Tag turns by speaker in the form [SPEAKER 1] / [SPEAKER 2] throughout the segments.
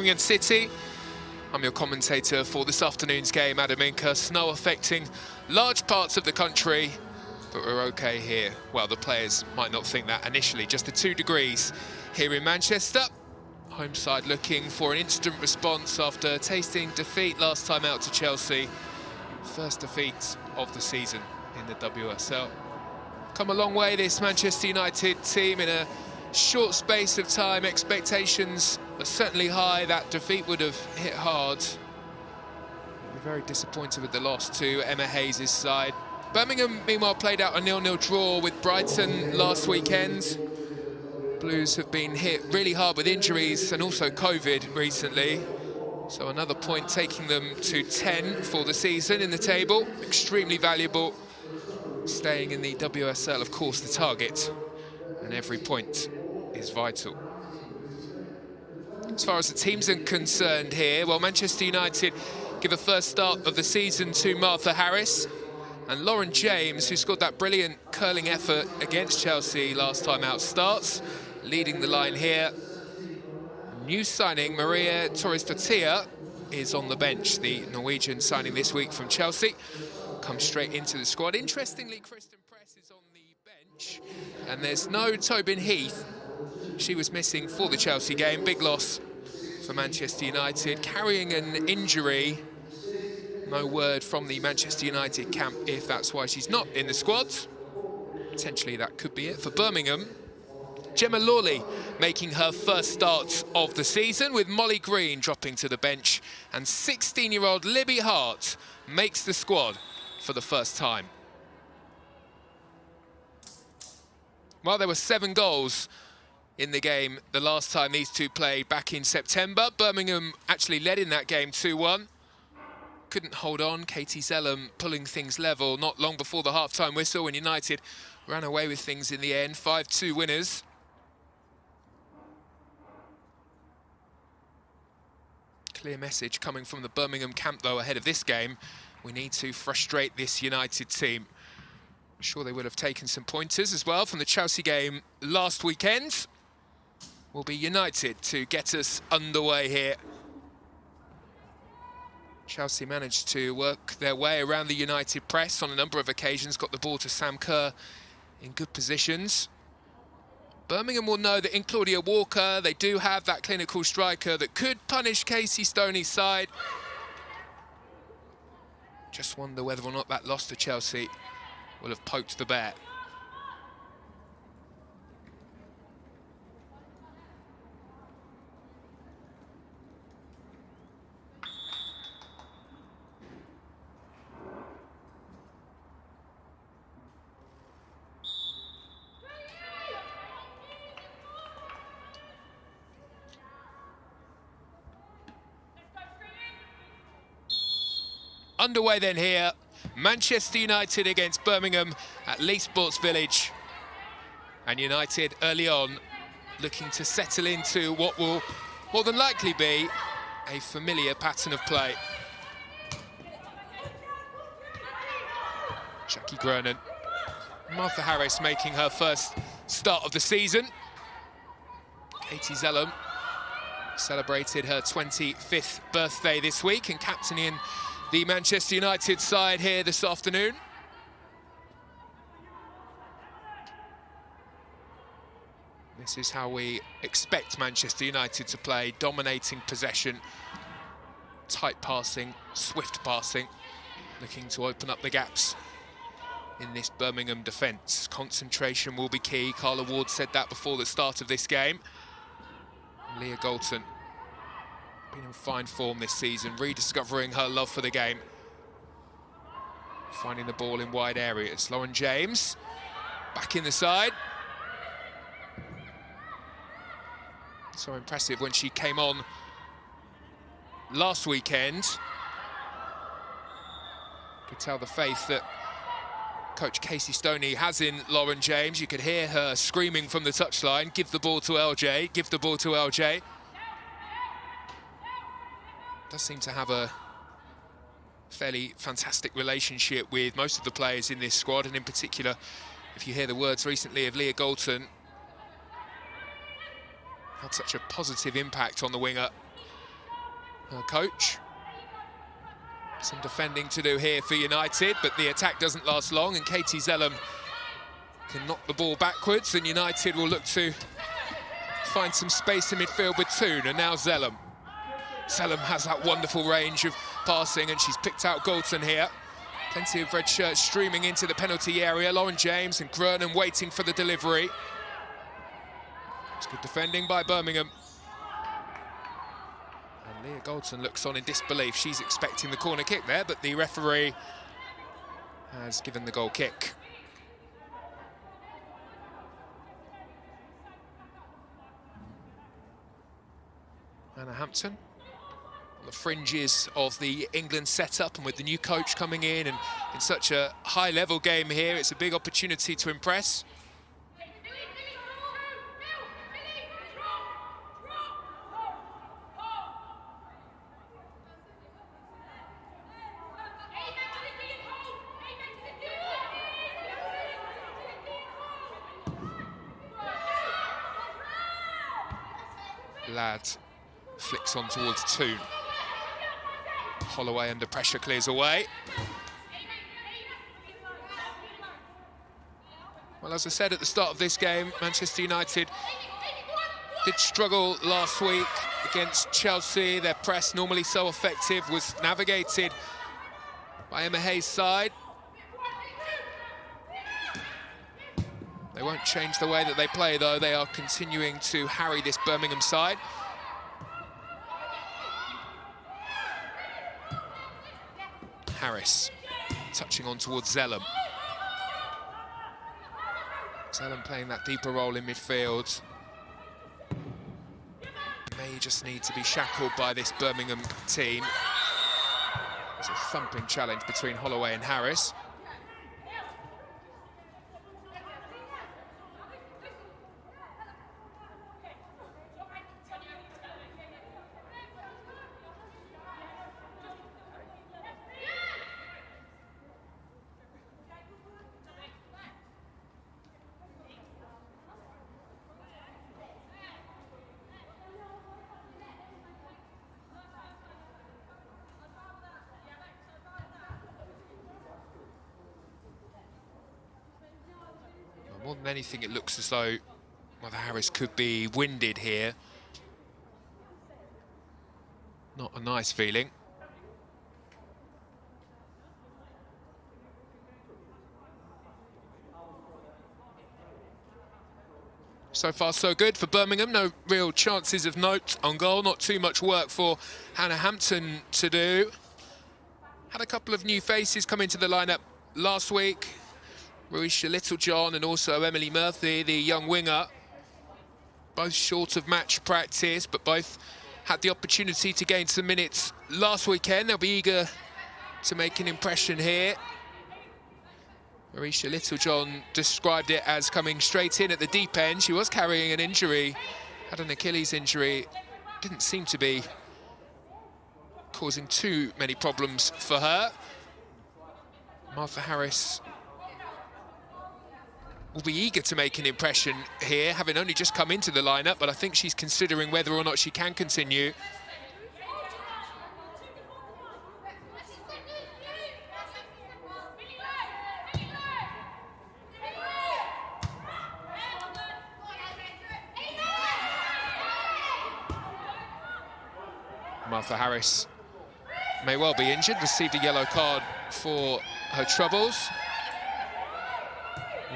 [SPEAKER 1] Birmingham City. I'm your commentator for this afternoon's game, Adam Inker. Snow affecting large parts of the country, but we're okay here. Well, the players might not think that initially. Just the 2 degrees here in Manchester. Home side looking for an instant response after tasting defeat last time out to Chelsea. First defeat of the season in the WSL. Come a long way, this Manchester United team, in a short space of time. Expectations are certainly high. That defeat would have hit hard. We're very disappointed with the loss to Emma Hayes' side. Birmingham, meanwhile, played out a 0-0 draw with Brighton last weekend. Blues have been hit really hard with injuries and also COVID recently. So another point taking them to 10 for the season in the table. Extremely valuable. Staying in the WSL, of course, the target. And every point is vital. As far as the teams are concerned here, well, Manchester United give a first start of the season to Martha Harris. And Lauren James, who scored that brilliant curling effort against Chelsea last time out, starts, leading the line here. New signing, Maria Torres-Tortilla, is on the bench. The Norwegian signing this week from Chelsea comes straight into the squad. Interestingly, Kristen Press is on the bench, and there's no Tobin Heath. She was missing for the Chelsea game. Big loss for Manchester United, carrying an injury. No word from the Manchester United camp if that's why she's not in the squad. Potentially that could be it for Birmingham. Gemma Lawley making her first start of the season, with Molly Green dropping to the bench, and 16-year-old Libby Hart makes the squad for the first time. Well, there were 7 goals in the game the last time these two played back in September. Birmingham actually led in that game 2-1. Couldn't hold on. Katie Zellum pulling things level not long before the half-time whistle, when United ran away with things in the end. 5-2 winners. Clear message coming from the Birmingham camp, though, ahead of this game. We need to frustrate this United team. I'm sure they will have taken some pointers as well from the Chelsea game last weekend. Will be United to get us underway here. Chelsea managed to work their way around the United press on a number of occasions, got the ball to Sam Kerr in good positions. Birmingham will know that in Claudia Walker, they do have that clinical striker that could punish Casey Stoney's side. Just wonder whether or not that loss to Chelsea will have poked the bear. Underway then here, Manchester United against Birmingham at Leigh Sports Village. And United early on looking to settle into what will more than likely be a familiar pattern of play. Jackie Gernon. Martha Harris making her first start of the season. Katie Zellum celebrated her 25th birthday this week and captaining the Manchester United side here this afternoon. This is how we expect Manchester United to play: dominating possession, tight passing, swift passing, looking to open up the gaps in this Birmingham defence. Concentration will be key. Carla Ward said that before the start of this game. Leah Galton been in fine form this season, rediscovering her love for the game. Finding the ball in wide areas. Lauren James back in the side. So impressive when she came on last weekend. Could tell the faith that coach Casey Stoney has in Lauren James. You could hear her screaming from the touchline, give the ball to LJ, give the ball to LJ. Does seem to have a fairly fantastic relationship with most of the players in this squad, and in particular, if you hear the words recently of Leah Galton, had such a positive impact on the winger her coach. Some defending to do here for United, but the attack doesn't last long, and Katie Zellum can knock the ball backwards, and United will look to find some space in midfield with Toon, and now Zellum. Zellum has that wonderful range of passing, and she's picked out Galton here. Plenty of red shirts streaming into the penalty area. Lauren James and Gurnan waiting for the delivery. It's good defending by Birmingham. And Leah Galton looks on in disbelief. She's expecting the corner kick there, but the referee has given the goal kick. Anna Hampton, on the fringes of the England setup, and with the new coach coming in and in such a high-level game here, it's a big opportunity to impress. Ladd flicks on towards Toon. Holloway under pressure clears away. Well, as I said at the start of this game, Manchester United did struggle last week against Chelsea. Their press, normally so effective, was navigated by Emma Hayes' side. They won't change the way that they play, though. They are continuing to harry this Birmingham side. Harris touching on towards Zellum. Zellum playing that deeper role in midfield. May just need to be shackled by this Birmingham team. There's a thumping challenge between Holloway and Harris. More than anything, it looks as though Mother Harris could be winded here. Not a nice feeling. So far, so good for Birmingham. No real chances of note on goal. Not too much work for Hannah Hampton to do. Had a couple of new faces come into the lineup last week. Ruisha Littlejohn and also Emily Murphy, the young winger. Both short of match practice, but both had the opportunity to gain some minutes last weekend. They'll be eager to make an impression here. Ruisha Littlejohn described it as coming straight in at the deep end. She was carrying an injury, had an Achilles injury. Didn't seem to be causing too many problems for her. Martha Harris will be eager to make an impression here, having only just come into the lineup, but I think she's considering whether or not she can continue. Martha Harris may well be injured, received a yellow card for her troubles.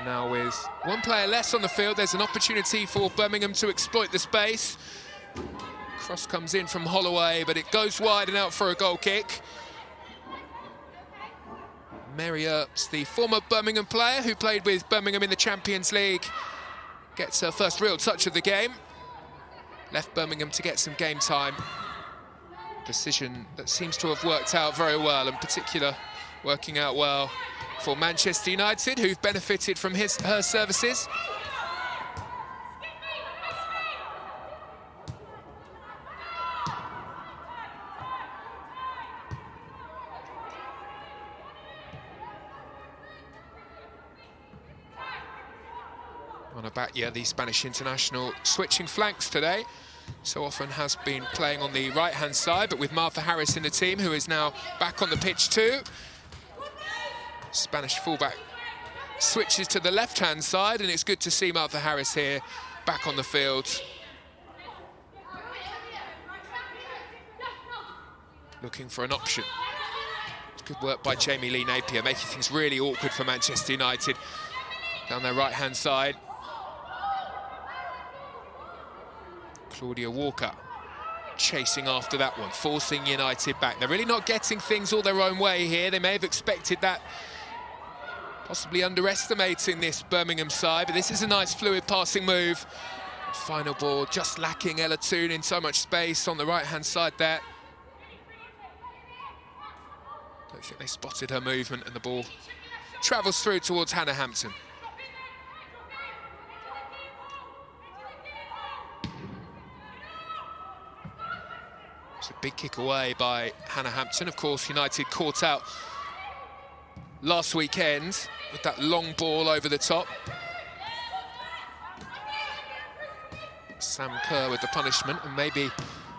[SPEAKER 1] Now with one player less on the field, there's an opportunity for Birmingham to exploit the space. Cross comes in from Holloway, but it goes wide and out for a goal kick. Mary Earps, the former Birmingham player who played with Birmingham in the Champions League, gets her first real touch of the game. Left Birmingham to get some game time. Decision that seems to have worked out very well, in particular working out well for Manchester United, who've benefited from her services. On a back, yeah, the Spanish international switching flanks today. so often has been playing on the right-hand side, but with Martha Harris in the team, who is now back on the pitch too. Spanish fullback switches to the left-hand side, and it's good to see Martha Harris here back on the field. Looking for an option. Good work by Jamie Lee Napier, making things really awkward for Manchester United down their right-hand side. Claudia Walker chasing after that one, forcing United back. They're really not getting things all their own way here. They may have expected that, possibly underestimating this Birmingham side, but this is a nice fluid passing move. Final ball just lacking Ella Toon in so much space on the right-hand side there. Don't think they spotted her movement, and the ball travels through towards Hannah Hampton. It's a big kick away by Hannah Hampton. Of course, United caught out last weekend with that long ball over the top. Sam Kerr with the punishment, and maybe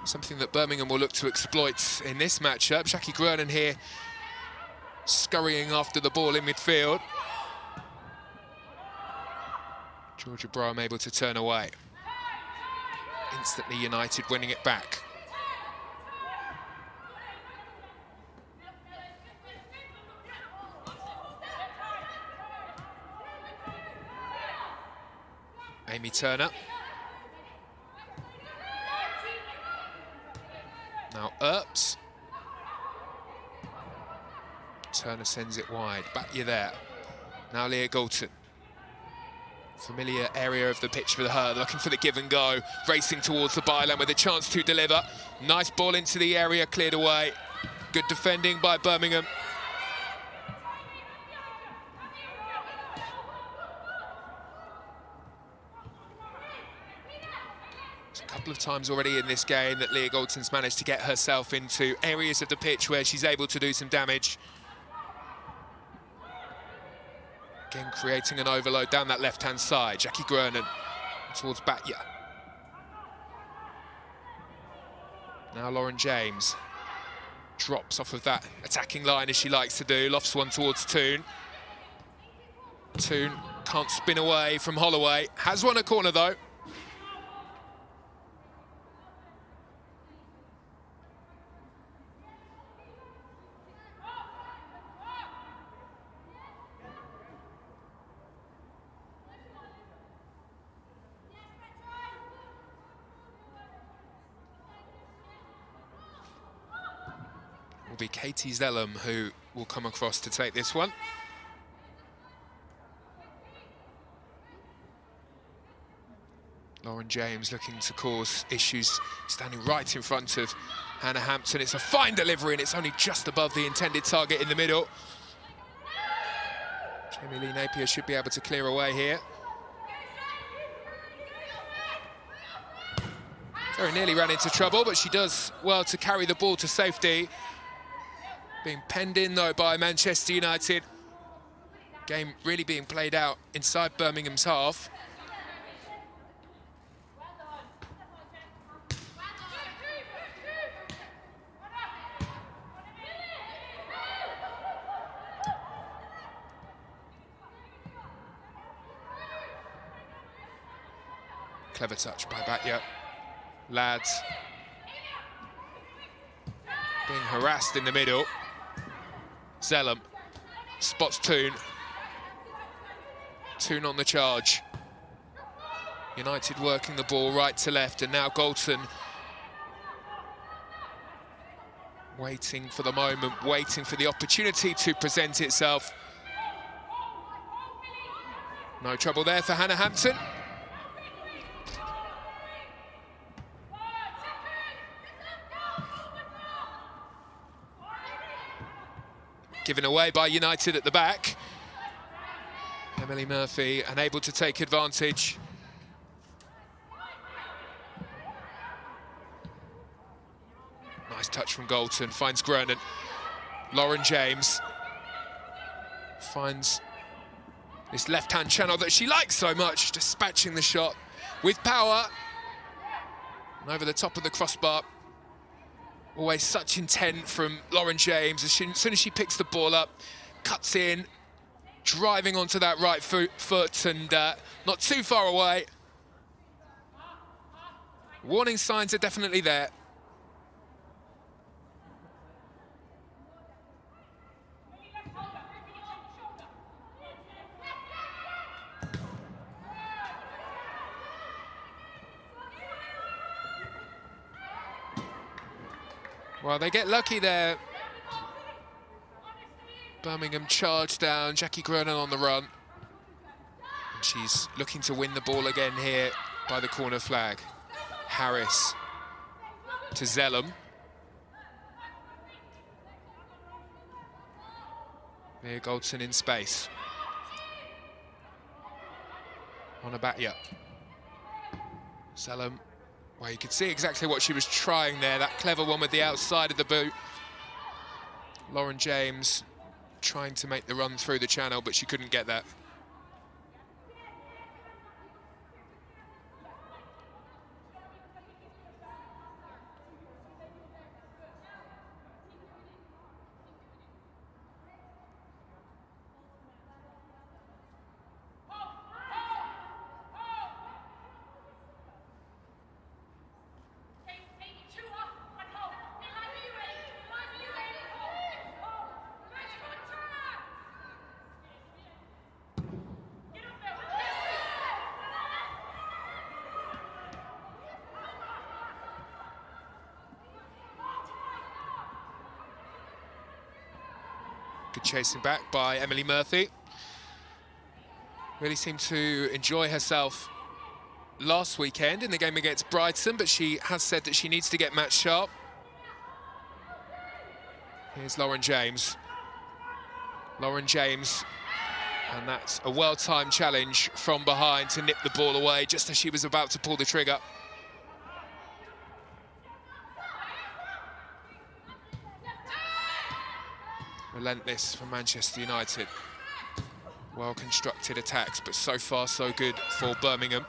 [SPEAKER 1] something that Birmingham will look to exploit in this matchup. Jackie Gruenin here scurrying after the ball in midfield. Georgia Braham able to turn away. Instantly United winning it back. Amy Turner. Now Earps. Turner sends it wide. Back you there. Now Leah Galton. Familiar area of the pitch for her, looking for the give and go. Racing towards the byline with a chance to deliver. Nice ball into the area, cleared away. Good defending by Birmingham. A couple of times already in this game that Leah Galton's managed to get herself into areas of the pitch where she's able to do some damage. Again, creating an overload down that left-hand side. Jackie Gruenin towards Batya. Now Lauren James drops off of that attacking line as she likes to do. Lofts one towards Toon. Toon can't spin away from Holloway. Has won a corner though. Will be Katie Zellum who will come across to take this one. Lauren James looking to cause issues, standing right in front of Hannah Hampton. It's a fine delivery and it's only just above the intended target in the middle. Jamie Lee Napier should be able to clear away here. Very nearly ran into trouble, but she does well to carry the ball to safety. Being penned in, though, by Manchester United. Game really being played out inside Birmingham's half. Clever touch by Batya. Lads being harassed in the middle. Zellum spots Toon. Toon on the charge. United working the ball right to left, and now Galton waiting for the moment, waiting for the opportunity to present itself. No trouble there for Hannah Hampton. Given away by United at the back. Emily Murphy unable to take advantage. Nice touch from Galton, finds Gruenin. Lauren James finds this left-hand channel that she likes so much, dispatching the shot with power. And over the top of the crossbar. Always such intent from Lauren James. As soon as she picks the ball up, cuts in, driving onto that right foot and not too far away. Warning signs are definitely there. Well, they get lucky there. Birmingham charge down, Jackie Groening on the run. And she's looking to win the ball again here by the corner flag. Harris to Zellum. Mia Goldson in space. On Abatia. Zellum. Well, you could see exactly what she was trying there, that clever one with the outside of the boot. Lauren James trying to make the run through the channel, but she couldn't get that. Good chasing back by Emily Murphy. Really seemed to enjoy herself last weekend in the game against Brighton, but she has said that she needs to get match sharp. Here's Lauren James. Lauren James, and that's a well-timed challenge from behind to nip the ball away just as she was about to pull the trigger. Relentless from Manchester United. Well-constructed attacks, but so far so good for Birmingham.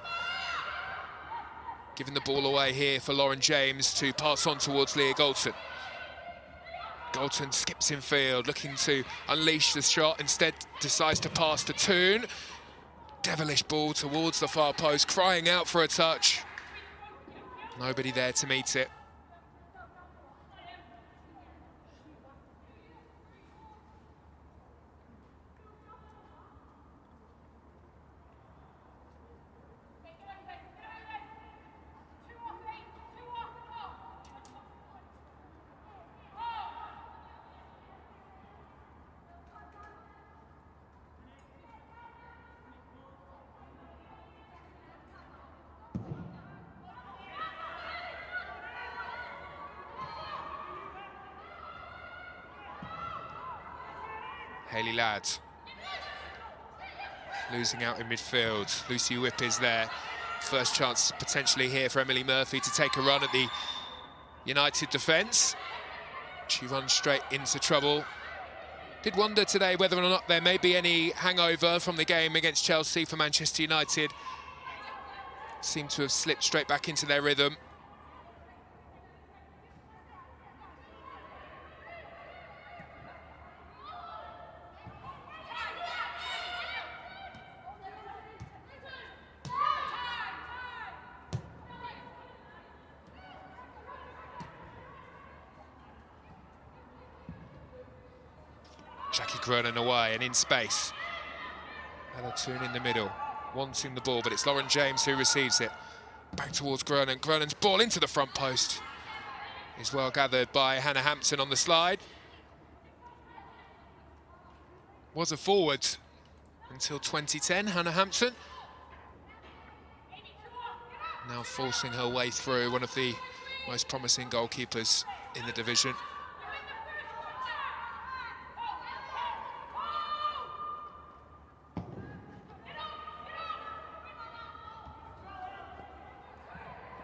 [SPEAKER 1] Giving the ball away here for Lauren James to pass on towards Leah Galton. Galton skips in field, looking to unleash the shot, instead decides to pass to Toon. Devilish ball towards the far post, crying out for a touch. Nobody there to meet it. Hayley Ladd losing out in midfield. Lucy Whip is there. First chance potentially here for Emily Murphy to take a run at the United defence. She runs straight into trouble. Did wonder today whether or not there may be any hangover from the game against Chelsea for Manchester United. Seem to have slipped straight back into their rhythm. Jackie Groening away and in space. Ella Toon in the middle, wanting the ball, but it's Lauren James who receives it. Back towards Groening. Groening's ball into the front post is well gathered by Hannah Hampton on the slide. Was a forward until 2010, Hannah Hampton. Now forcing her way through, one of the most promising goalkeepers in the division.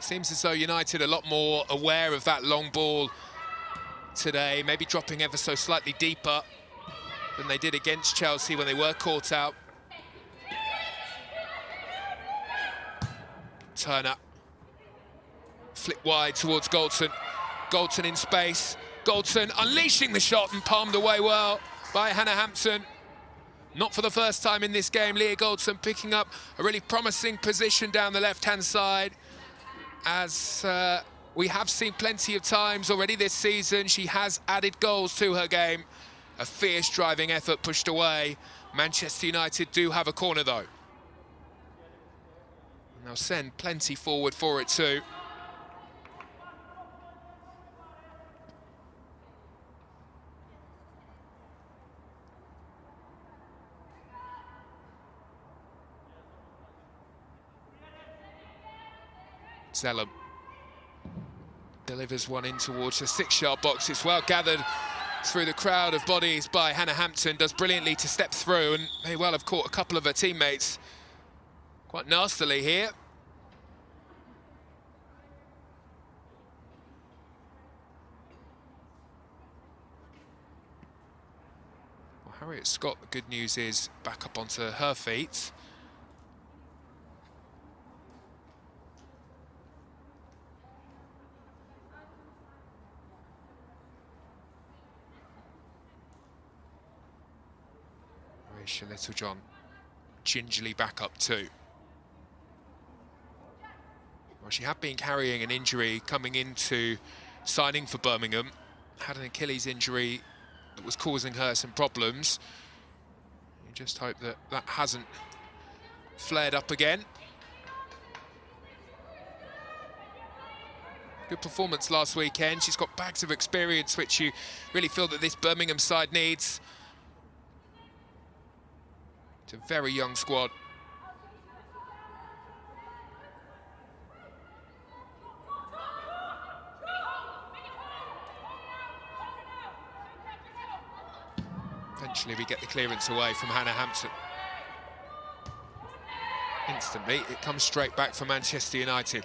[SPEAKER 1] Seems as though United are a lot more aware of that long ball today, maybe dropping ever so slightly deeper than they did against Chelsea when they were caught out. Turner Flip wide towards Galton. Galton in space. Galton unleashing the shot and palmed away well by Hannah Hampton. Not for the first time in this game, Leah Galton picking up a really promising position down the left-hand side. As we have seen plenty of times already this season, she has added goals to her game. A fierce driving effort pushed away. Manchester United do have a corner though. And they'll send plenty forward for it too. Zellum delivers one in towards the 6-yard box. It's well gathered through the crowd of bodies by Hannah Hampton. Does brilliantly to step through and may well have caught a couple of her teammates quite nastily here. Well, Harriet Scott, the good news is back up onto her feet. Littlejohn gingerly back up too. Well, she had been carrying an injury coming into signing for Birmingham. Had an Achilles injury that was causing her some problems. You just hope that that hasn't flared up again. Good performance last weekend. She's got bags of experience, which you really feel that this Birmingham side needs. It's a very young squad. Eventually we get the clearance away from Hannah Hampton. Instantly, it comes straight back for Manchester United.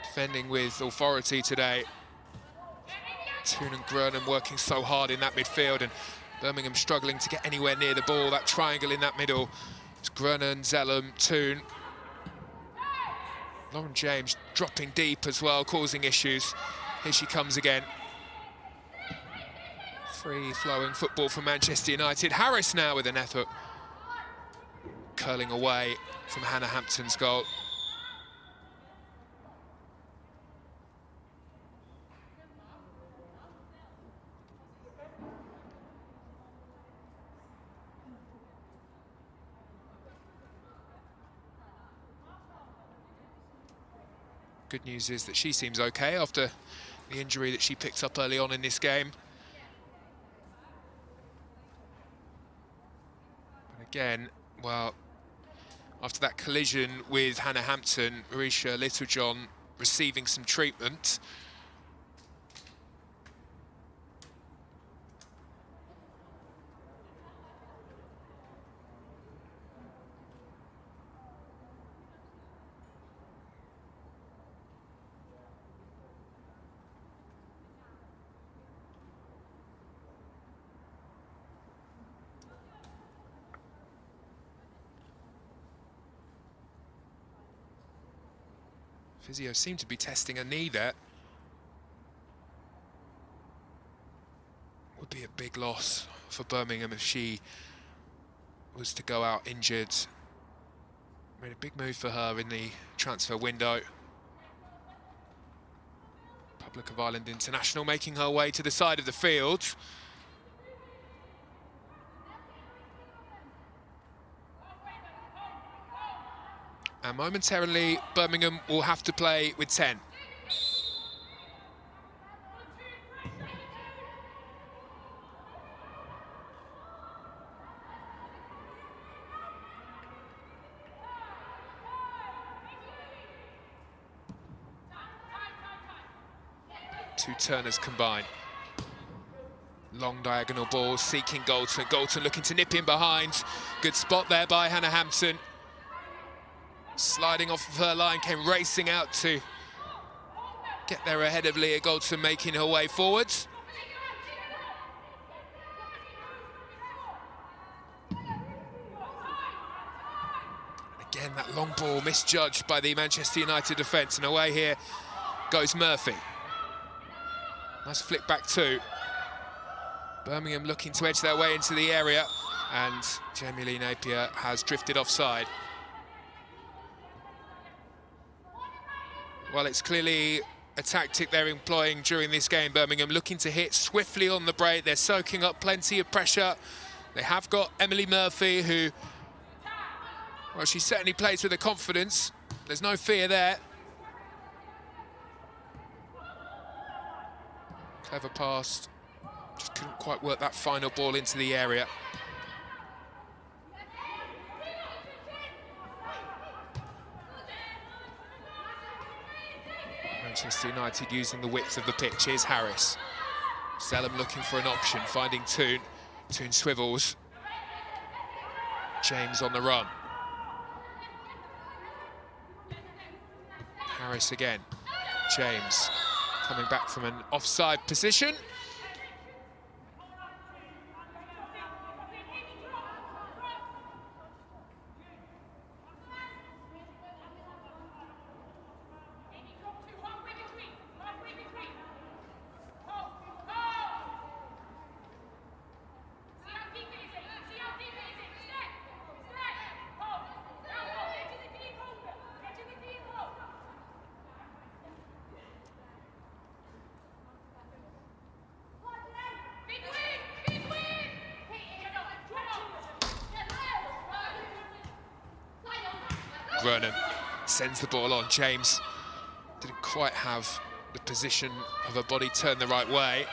[SPEAKER 1] Defending with authority today. Toon and Grennan working so hard in that midfield, and Birmingham struggling to get anywhere near the ball. That triangle in that middle. It's Grennan, Zellum, Toon. Lauren James dropping deep as well, causing issues. Here she comes again. Free-flowing football from Manchester United. Harris now with an effort. Curling away from Hannah Hampton's goal. Good news is that she seems okay after the injury that she picked up early on in this game. But again, well, after that collision with Hannah Hampton, Marisha Littlejohn receiving some treatment. Physio seemed to be testing a knee there. Would be a big loss for Birmingham if she was to go out injured. Made a big move for her in the transfer window. Republic of Ireland international making her way to the side of the field. And momentarily, Birmingham will have to play with 10. Two turners combined. Long diagonal ball, seeking Galton. Galton looking to nip in behind. Good spot there by Hannah Hampton. Sliding off of her line, came racing out to get there ahead of Leah Galton, making her way forwards. Again, that long ball misjudged by the Manchester United defence, and away here goes Murphy. Nice flick back too. Birmingham looking to edge their way into the area, and Jamie Lee Napier has drifted offside. Well, it's clearly a tactic they're employing during this game, Birmingham, looking to hit swiftly on the break. They're soaking up plenty of pressure. They have got Emily Murphy, who, well, she certainly plays with a confidence. There's no fear there. Clever pass. Just couldn't quite work that final ball into the area. Manchester United using the width of the pitch. Here's Harris. Zellum looking for an option, finding Toon. Toon swivels. James on the run. Harris again. James coming back from an offside position. Vernon sends the ball on. James didn't quite have the position of her body turned the right way.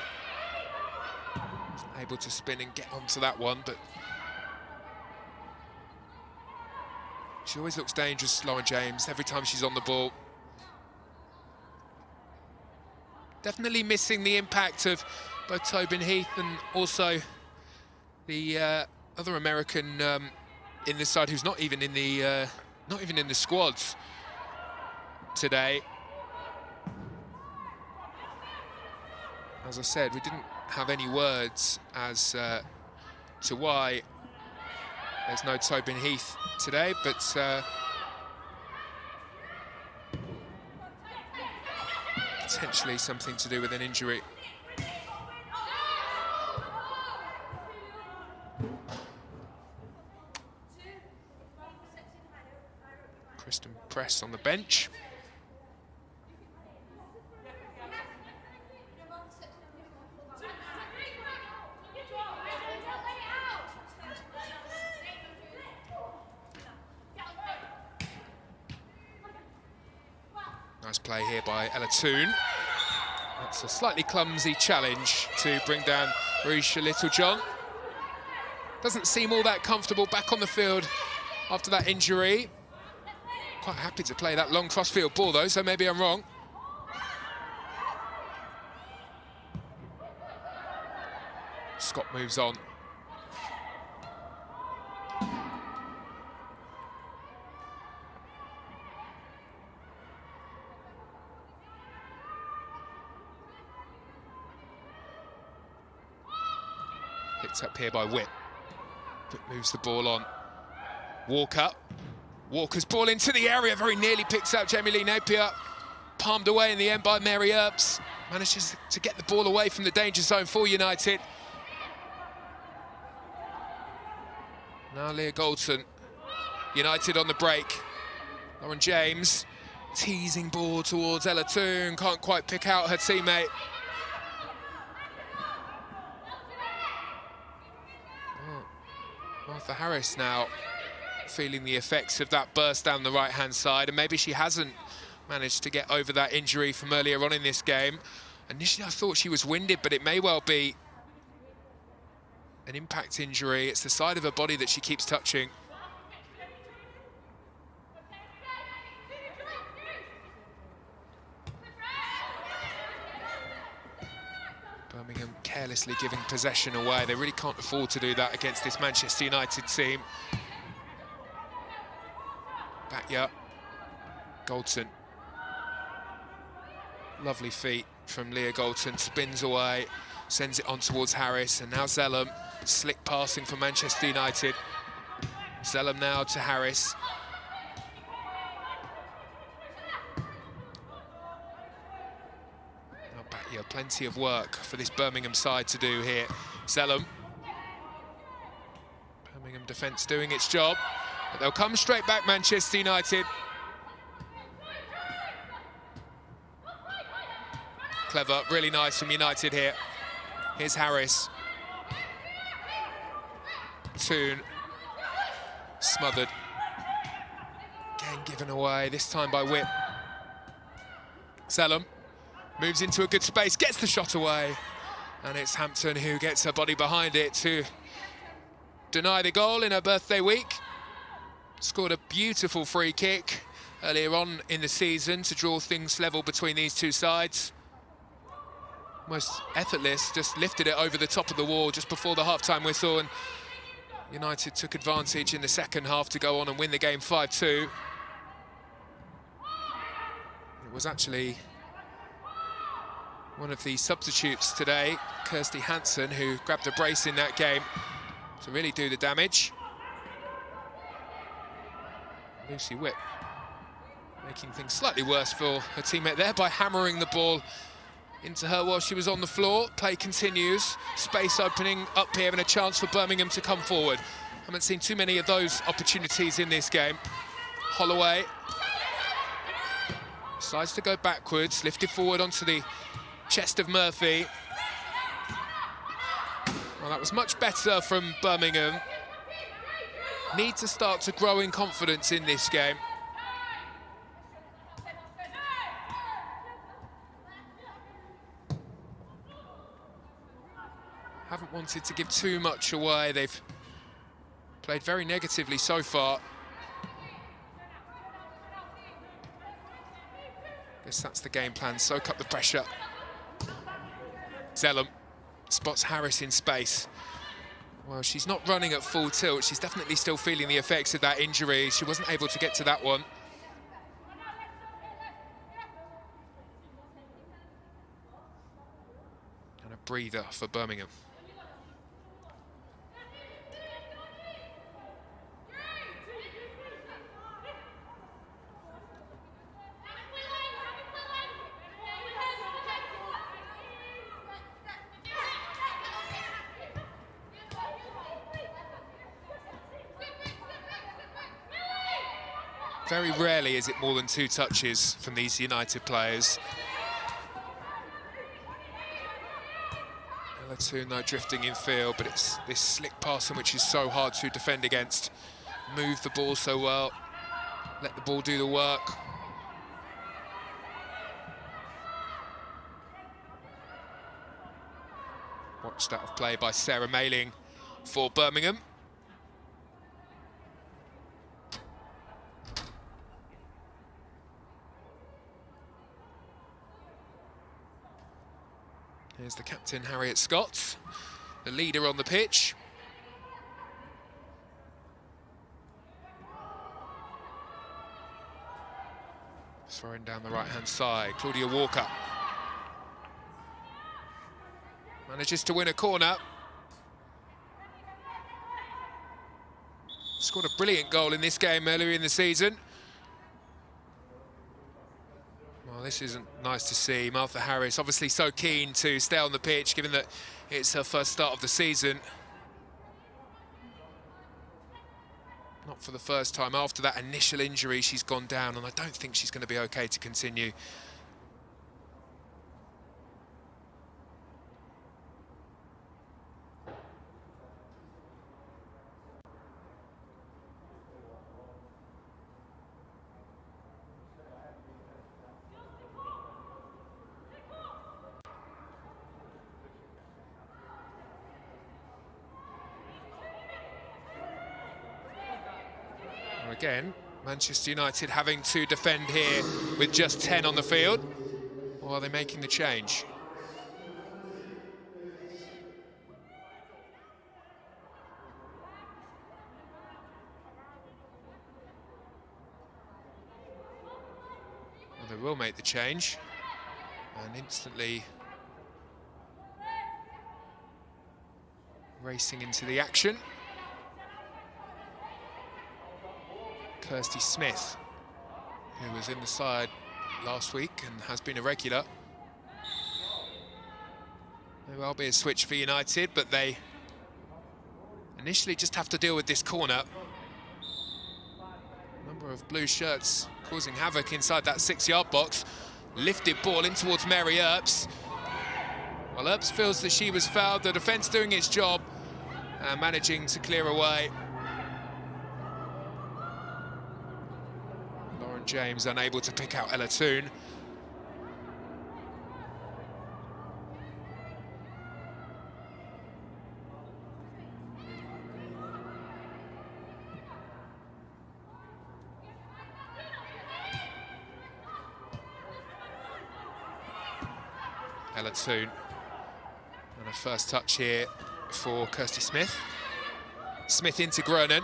[SPEAKER 1] Wasn't able to spin and get onto that one, but she always looks dangerous, Lauren James, every time she's on the ball. Definitely missing the impact of both Tobin Heath and also the other American in this side, who's not even in the squads today. As I said, we didn't have any words as to why there's no Tobin Heath today, but potentially something to do with an injury. Kristen Press on the bench. Nice play here by Ella Toon. That's a slightly clumsy challenge to bring down Marisha Littlejohn. Doesn't seem all that comfortable back on the field after that injury. Quite happy to play that long crossfield ball though, so maybe I'm wrong. Scott moves on. Picked up here by Whip. Whip moves the ball on. Walker. Walker's ball into the area, very nearly picks up Jamie Lee Napier. Palmed away in the end by Mary Earps. Manages to get the ball away from the danger zone for United. Now Leah Goldson. United on the break. Lauren James teasing ball towards Ella Toon. Can't quite pick out her teammate. Martha Harris now feeling the effects of that burst down the right-hand side, and maybe she hasn't managed to get over that injury from earlier on in this game. Initially I thought she was winded, but it may well be an impact injury. It's the side of her body that she keeps touching. Birmingham carelessly giving possession away. They really can't afford to do that against this Manchester United team. Batya, Goldson. Lovely feet from Leah Goldson, spins away, sends it on towards Harris, and now Zellum, slick passing for Manchester United. Zellum now to Harris. plenty of work for this Birmingham side to do here. Zellum. Birmingham defence doing its job, but they'll come straight back, Manchester United. Clever, really nice from United here. Here's Harris. Toon. Smothered. Again given away, this time by Whip. Zellum moves into a good space, gets the shot away. And it's Hampton who gets her body behind it to deny the goal in her birthday week. Scored a beautiful free kick earlier on in the season to draw things level between these two sides. Almost effortless, just lifted it over the top of the wall just before the half-time whistle, and United took advantage in the second half to go on and win the game 5-2. It was actually one of the substitutes today, Kirsty Hansen, who grabbed a brace in that game to really do the damage. Lucy Whip making things slightly worse for her teammate there by hammering the ball into her while she was on the floor. Play continues, space opening up here and a chance for Birmingham to come forward. Haven't seen too many of those opportunities in this game. Holloway decides to go backwards, lifted forward onto the chest of Murphy. Well, that was much better from Birmingham. Need to start to grow in confidence in this game. Haven't wanted to give too much away. They've played very negatively so far. Guess that's the game plan, soak up the pressure. Zellum spots Harris in space. Well, she's not running at full tilt. She's definitely still feeling the effects of that injury. She wasn't able to get to that one. And a breather for Birmingham. Very rarely is it more than 2 touches from these United players. Toon though drifting in field, but it's this slick passing which is so hard to defend against. Move the ball so well, let the ball do the work. Watched out of play by Sarah Mailing for Birmingham. Here's the captain, Harriet Scott, the leader on the pitch. Throwing down the right-hand side, Claudia Walker. Manages to win a corner. Scored a brilliant goal in this game earlier in the season. Well, this isn't nice to see. Martha Harris obviously so keen to stay on the pitch, given that it's her first start of the season. Not for the first time. After that initial injury, she's gone down, and I don't think she's going to be okay to continue. Again, Manchester United having to defend here with just 10 on the field. Or are they making the change? Well, they will make the change. And instantly racing into the action. Kirsty Smith, who was in the side last week and has been a regular. well be a switch for United, but they initially just have to deal with this corner. Number of blue shirts causing havoc inside that 6-yard box. Lifted ball in towards Mary Earps. Well, Earps feels that she was fouled. The defence doing its job and managing to clear away. Lauren James unable to pick out Ella Toon. Ella Toon. And a first touch here for Kirsty Smith. Smith into Groenen.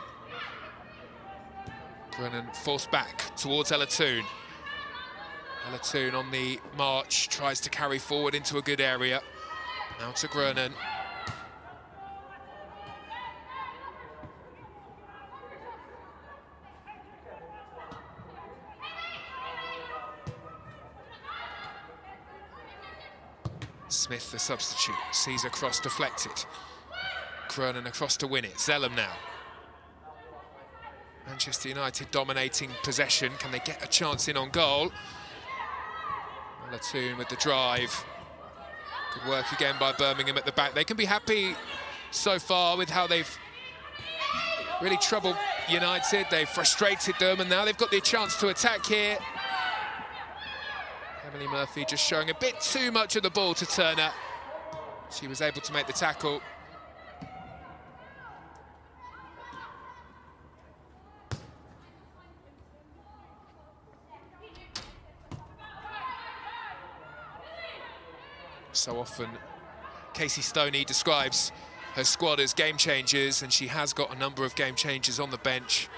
[SPEAKER 1] Groenen forced back towards Ella Toon. Ella Toon on the march, tries to carry forward into a good area. Now to Groenen. Smith, the substitute, sees a cross deflected. Groenen across to win it. Zellum now. Manchester United dominating possession. Can they get a chance in on goal? Ella Toon with the drive. Good work again by Birmingham at the back. They can be happy so far with how they've really troubled United. They've frustrated them, and now they've got the chance to attack here. Emily Murphy just showing a bit too much of the ball to Turner. She was able to make the tackle. So often, Casey Stoney describes her squad as game changers, and she has got a number of game changers on the bench.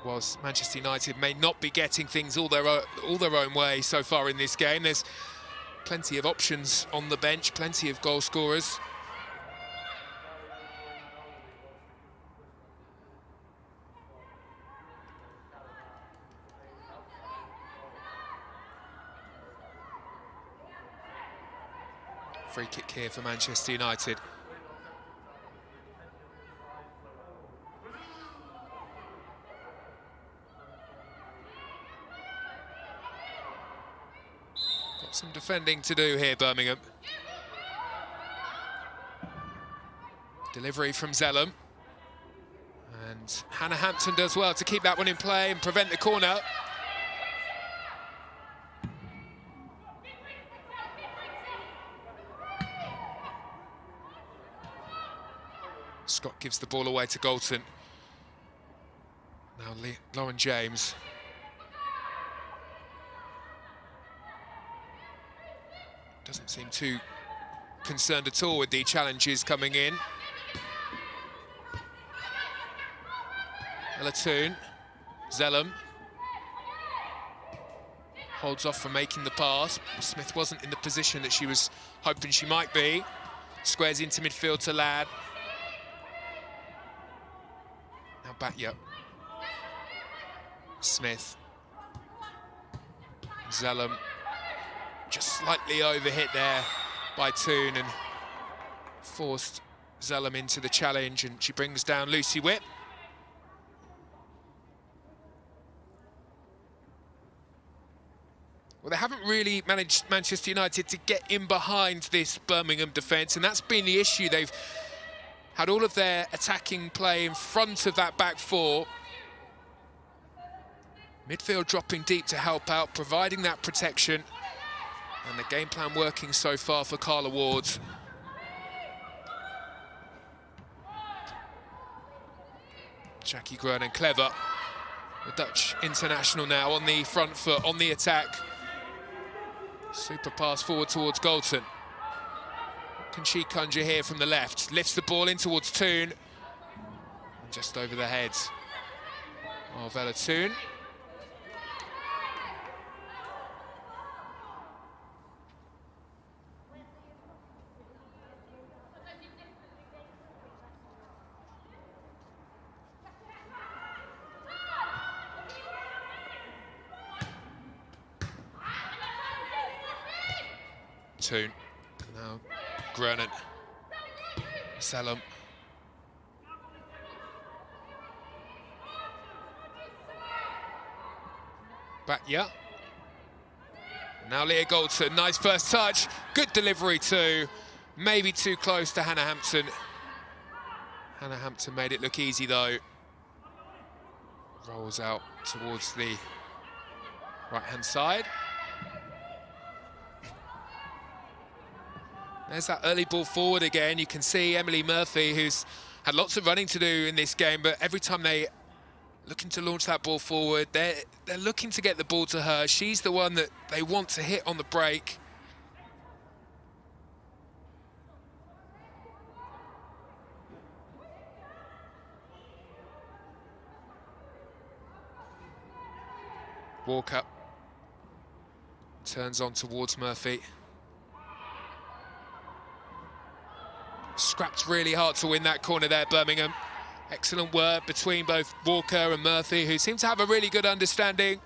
[SPEAKER 1] Whilst Manchester United may not be getting things all their own way so far in this game, there's plenty of options on the bench, plenty of goal scorers. Free kick here for Manchester United. Got some defending to do here, Birmingham. Delivery from Zellum. And Hannah Hampton does well to keep that one in play and prevent the corner. Scott gives the ball away to Galton. Now Lauren James. Doesn't seem too concerned at all with the challenges coming in. Ella Toon. Zellum. Holds off from making the pass. Smith wasn't in the position that she was hoping she might be. Squares into midfield to Ladd. Now Batya. Smith. Zellum. Just slightly overhit there by Toon and forced Zellum into the challenge, and she brings down Lucy Whip. Well, they haven't really managed, Manchester United, to get in behind this Birmingham defence, and that's been the issue. They've had all of their attacking play in front of that back four. Midfield dropping deep to help out, providing that protection. And the game plan working so far for Carla Ward. Jackie Groenen clever. The Dutch international now on the front foot, on the attack. Super pass forward towards Galton. What can she conjure here from the left? Lifts the ball in towards Toon. And just over the head of Ella Toon. Toon. Now Grenon. Salem. Batya. Now Leah Galton, nice first touch. Good delivery too. Maybe too close to Hannah Hampton. Hannah Hampton made it look easy though. Rolls out towards the right-hand side. There's that early ball forward again. You can see Emily Murphy, who's had lots of running to do in this game, but every time they looking to launch that ball forward, they're looking to get the ball to her. She's the one that they want to hit on the break. Walker turns on towards Murphy. Scrapped really hard to win that corner there, Birmingham. Excellent work between both Walker and Murphy, who seem to have a really good understanding.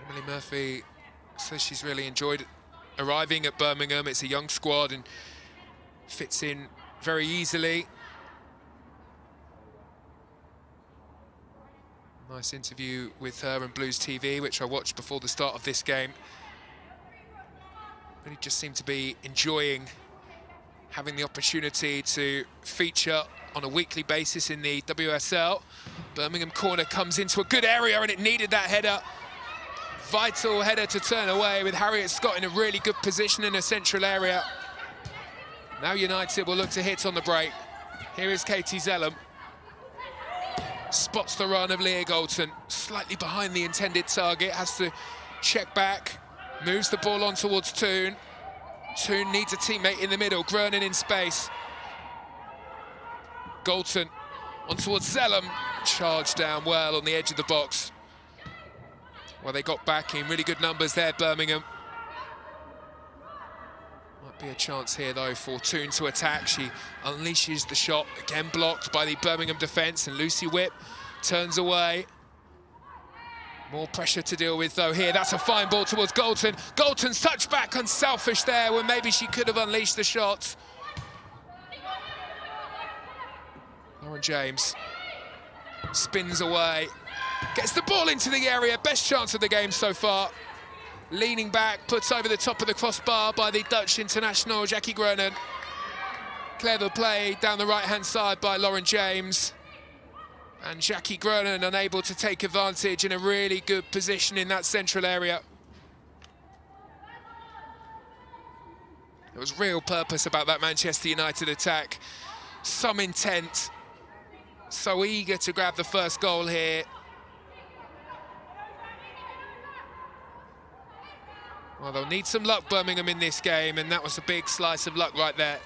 [SPEAKER 1] Emily Murphy says she's really enjoyed arriving at Birmingham. It's a young squad and fits in very easily. Nice interview with her and Blues TV, which I watched before the start of this game. Really just seemed to be enjoying having the opportunity to feature on a weekly basis in the WSL. Birmingham corner comes into a good area and it needed that header. Vital header to turn away with Harriet Scott in a really good position in a central area. Now United will look to hit on the break. Here is Katie Zellum. Spots the run of Leah Galton, slightly behind the intended target, has to check back, moves the ball on towards Toon. Toon needs a teammate in the middle, Grenon in space. Galton on towards Zellum, charged down well on the edge of the box. Well, they got back in really good numbers there, Birmingham. Might be a chance here, though, for Toon to attack. She unleashes the shot, again blocked by the Birmingham defence, and Lucy Whip turns away. More pressure to deal with, though, here. That's a fine ball towards Galton. Galton's touchback unselfish there, when maybe she could have unleashed the shot. Lauren James spins away, gets the ball into the area. Best chance of the game so far. Leaning back, puts over the top of the crossbar by the Dutch international, Jackie Grenon. Clever play down the right-hand side by Lauren James. And Jackie Grenon unable to take advantage, in a really good position in that central area. There was real purpose about that Manchester United attack. Some intent. So eager to grab the first goal here. Well, they'll need some luck, Birmingham, in this game, and that was a big slice of luck right there.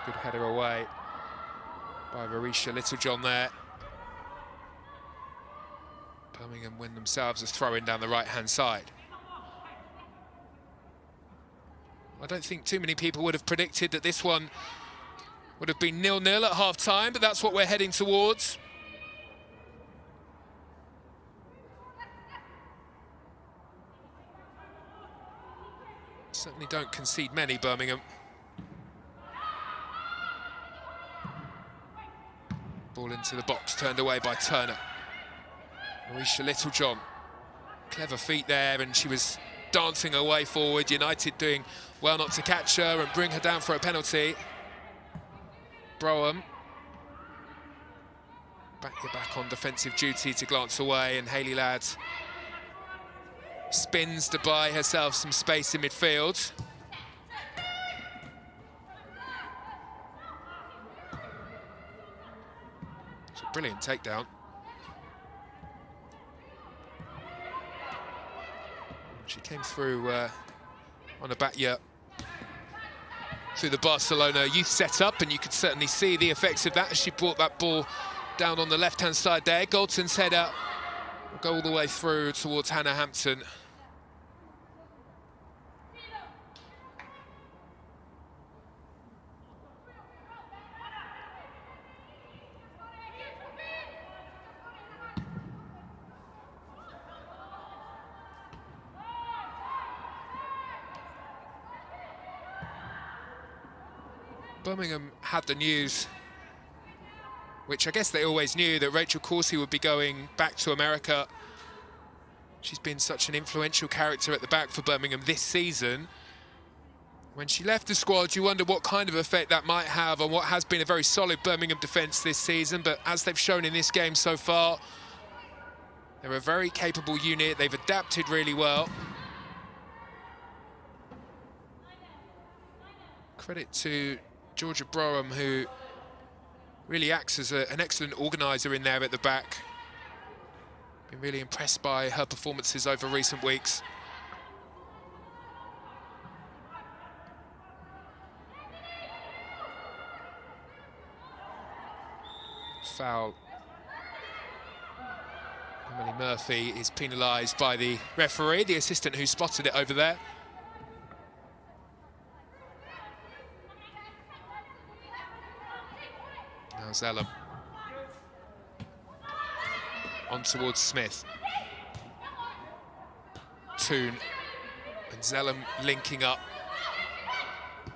[SPEAKER 1] Good header away by Varisha Littlejohn there. Birmingham win themselves as throw-in down the right-hand side. I don't think too many people would have predicted that this one would have been 0-0 at half-time, but that's what we're heading towards. Certainly don't concede many, Birmingham. Ball into the box, turned away by Turner. Marisha Littlejohn, clever feet there, and she was dancing her way forward. United doing well not to catch her and bring her down for a penalty. Broham. Back on defensive duty to glance away, and Hayley Ladd spins to buy herself some space in midfield. It's a brilliant takedown. She came through on a Batya through the Barcelona youth setup, and you could certainly see the effects of that as she brought that ball down on the left-hand side there. Galton's header will go all the way through towards Hannah Hampton. Birmingham had the news, which I guess they always knew, that Rachel Coursey would be going back to America. She's been such an influential character at the back for Birmingham this season. When she left the squad, you wonder what kind of effect that might have on what has been a very solid Birmingham defence this season, but as they've shown in this game so far, they're a very capable unit. They've adapted really well. Credit to Georgia Broham, who really acts as an excellent organiser in there at the back. Been really impressed by her performances over recent weeks. Foul. Emily Murphy is penalised by the referee, the assistant who spotted it over there. Now Zellum. On towards Smith. Toon and Zellum linking up.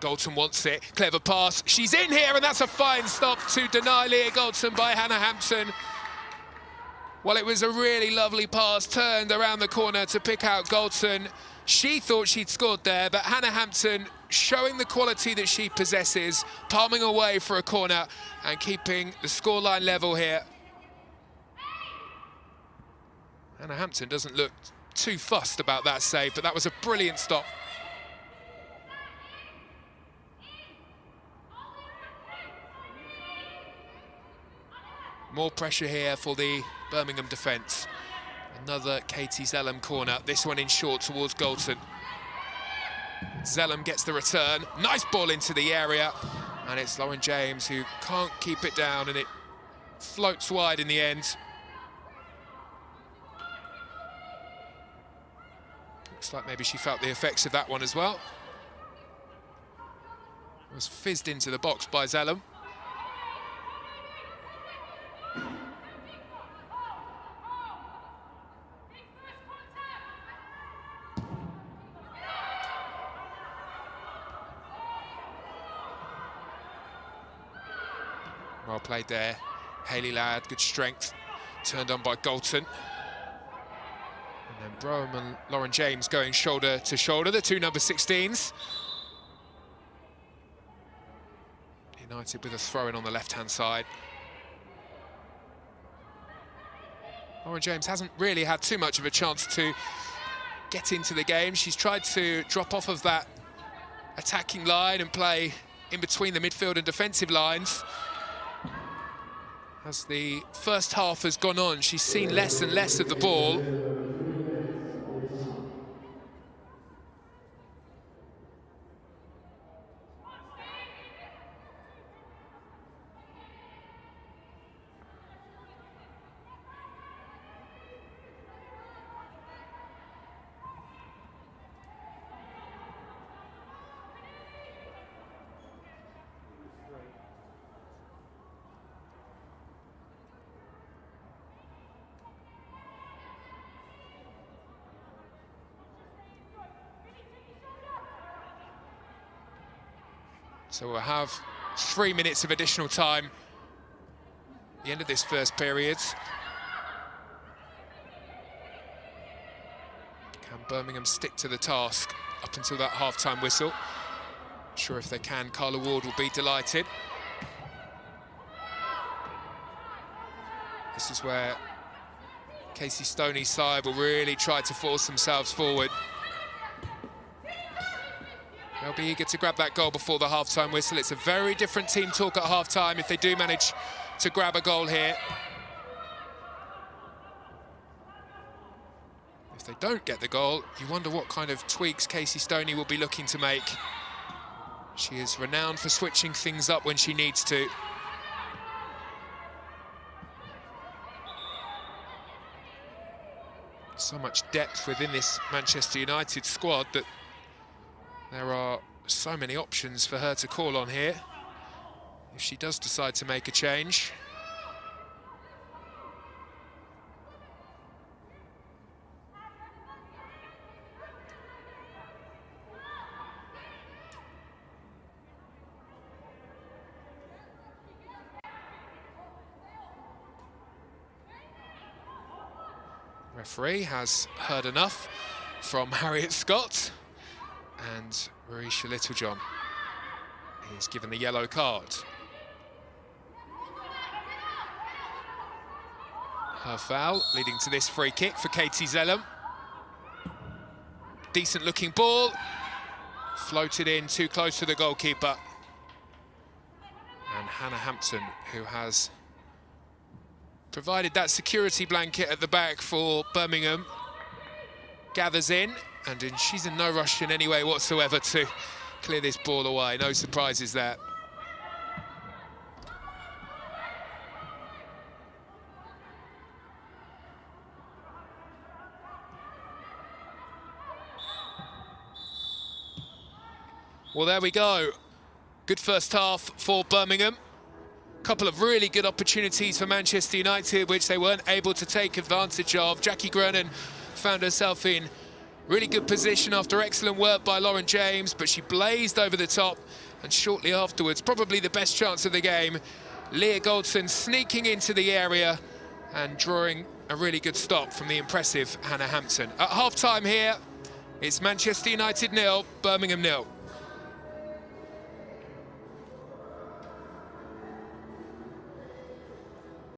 [SPEAKER 1] Galton wants it, clever pass, she's in here, and that's a fine stop to deny Leah Galton by Hannah Hampton. Well, it was a really lovely pass, turned around the corner to pick out Galton. She thought she'd scored there, but Hannah Hampton showing the quality that she possesses, palming away for a corner and keeping the scoreline level here. Hannah Hampton doesn't look too fussed about that save, but that was a brilliant stop. More pressure here for the Birmingham defence. Another Katie Zellum corner, this one in short towards Galton. Zellum gets the return, nice ball into the area, and it's Lauren James who can't keep it down, and it floats wide in the end. Looks like maybe she felt the effects of that one as well. It was fizzed into the box by Zellum. Well played there. Hayley Ladd, good strength. Turned on by Galton. And then Broham and Lauren James going shoulder to shoulder, the two number 16s. United with a throw-in on the left-hand side. Lauren James hasn't really had too much of a chance to get into the game. She's tried to drop off of that attacking line and play in between the midfield and defensive lines. As the first half has gone on, she's seen less and less of the ball. So we'll have 3 minutes of additional time at the end of this first period. Can Birmingham stick to the task up until that half-time whistle? Not sure if they can. Carla Ward will be delighted. This is where Casey Stoney's side will really try to force themselves forward. They'll be eager to grab that goal before the half-time whistle. It's a very different team talk at half-time if they do manage to grab a goal here. If they don't get the goal, you wonder what kind of tweaks Casey Stoney will be looking to make. She is renowned for switching things up when she needs to. So much depth within this Manchester United squad that there are so many options for her to call on here if she does decide to make a change. Referee has heard enough from Harriet Scott, and Marisha Littlejohn is given the yellow card. Her foul leading to this free kick for Katie Zellum. Decent looking ball, floated in too close to the goalkeeper. And Hannah Hampton, who has provided that security blanket at the back for Birmingham, gathers in, and she's in no rush in any way whatsoever to clear this ball away. No surprises there. Well, there we go. Good first half for Birmingham. Couple of really good opportunities for Manchester United, which they weren't able to take advantage of. Jackie Grenon found herself in really good position after excellent work by Lauren James, but she blazed over the top, and shortly afterwards, probably the best chance of the game, Leah Goldson sneaking into the area and drawing a really good stop from the impressive Hannah Hampton. At half-time here, it's Manchester United 0, Birmingham 0.